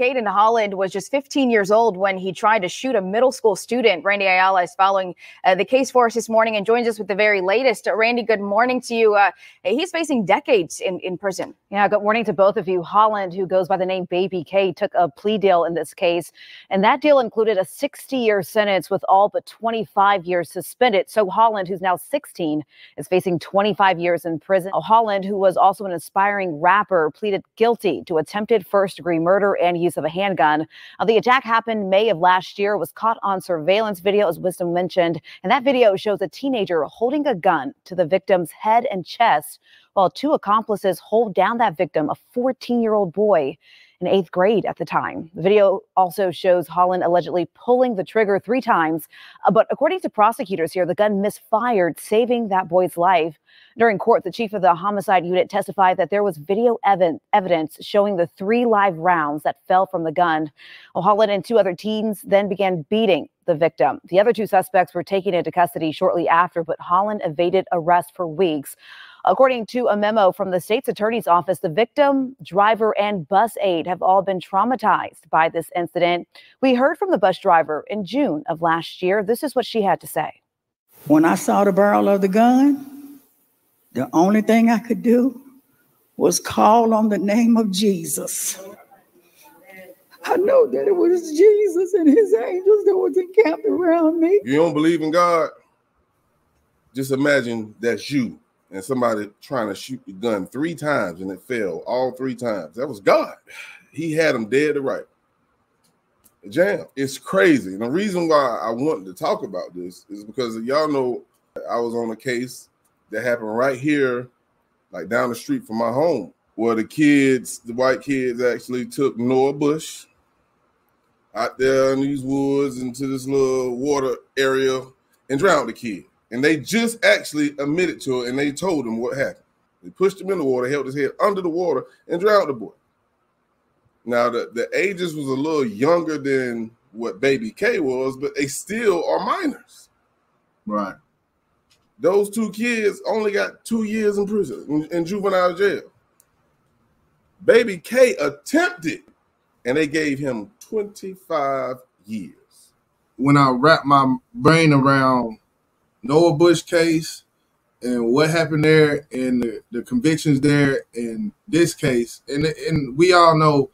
Caden Holland was just 15 years old when he tried to shoot a middle school student. Randy Ayala is following the case for us this morning and joins us with the very latest. Randy, good morning to you. He's facing decades in prison. Yeah, good morning to both of you. Holland, who goes by the name Baby K, took a plea deal in this case, and that deal included a 60-year sentence with all but 25 years suspended. So Holland, who's now 16, is facing 25 years in prison. Holland, who was also an aspiring rapper, pleaded guilty to attempted first-degree murder and use of a handgun. The attack happened May of last year, was caught on surveillance video, as Wisdom mentioned, and that video shows a teenager holding a gun to the victim's head and chest while two accomplices hold down that victim, a 14-year-old boy in 8th grade at the time. The video also shows Holland allegedly pulling the trigger 3 times, but according to prosecutors here, the gun misfired, saving that boy's life. During court, the chief of the homicide unit testified that there was video evidence showing the 3 live rounds that fell from the gun. Holland and 2 other teens then began beating the victim. The other 2 suspects were taken into custody shortly after, but Holland evaded arrest for weeks. According to a memo from the state's attorney's office, the victim, driver, and bus aide have all been traumatized by this incident. We heard from the bus driver in June of last year. This is what she had to say. When I saw the barrel of the gun, the only thing I could do was call on the name of Jesus. I know that it was Jesus and his angels that was encamped around me. You don't believe in God? Just imagine that's you and somebody trying to shoot the gun 3 times and it fell all 3 times. That was God. He had him dead to right. Jam. It's crazy. And the reason why I wanted to talk about this is because y'all know I was on a case that happened right here, like down the street from my home, where the white kids actually took Noah Bush out there in these woods into this little water area and drowned the kid. And they just actually admitted to it, and they told him what happened. They pushed him in the water, held his head under the water, and drowned the boy. Now, the ages was a little younger than what Baby K was, but they still are minors. Right. Those 2 kids only got 2 years in prison, in juvenile jail. Baby K attempted, and they gave him 25 years. When I wrap my brain around Noah Bush case and what happened there and the convictions there in this case, and we all know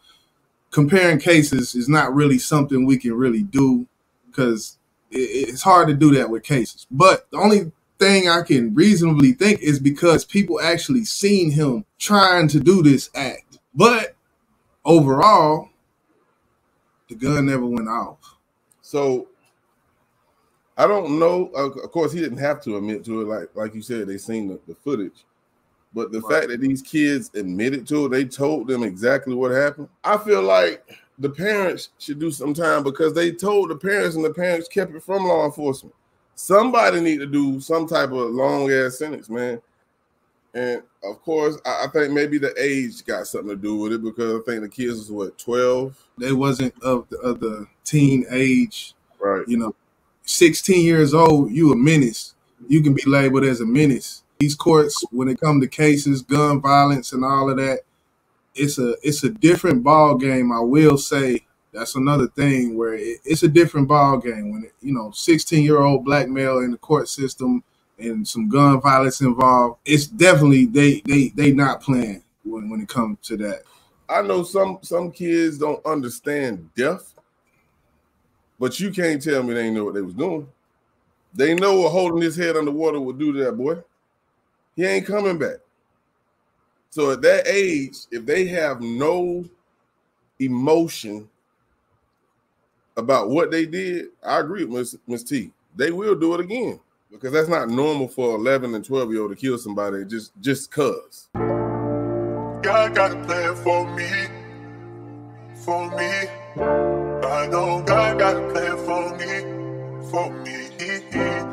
comparing cases is not really something we can really do because it's hard to do that with cases. But the only thing I can reasonably think is because people actually seen him trying to do this act. But overall, the gun never went off. So I don't know. Of course, he didn't have to admit to it. Like you said, they seen the footage. But the fact that these kids admitted to it, they told them exactly what happened. I feel like the parents should do some time because they told the parents and the parents kept it from law enforcement. Somebody need to do some type of long-ass sentence, man. And, of course, I think maybe the age got something to do with it because I think the kids was, 12? They wasn't of the teen age. Right. 16 years old, you a menace. You can be labeled as a menace. These courts, when it comes to cases, gun violence and all of that, it's a different ball game. I will say that's another thing where it's a different ball game when 16-year-old black male in the court system and some gun violence involved. It's definitely they not playing when it comes to that. I know some kids don't understand death. But you can't tell me they didn't know what they was doing. They know what holding his head underwater would do to that boy. He ain't coming back. So at that age, if they have no emotion about what they did, I agree with Ms. T. They will do it again because that's not normal for 11 and 12-year-old to kill somebody just cause. God got a plan for me. I know God got a plan for me.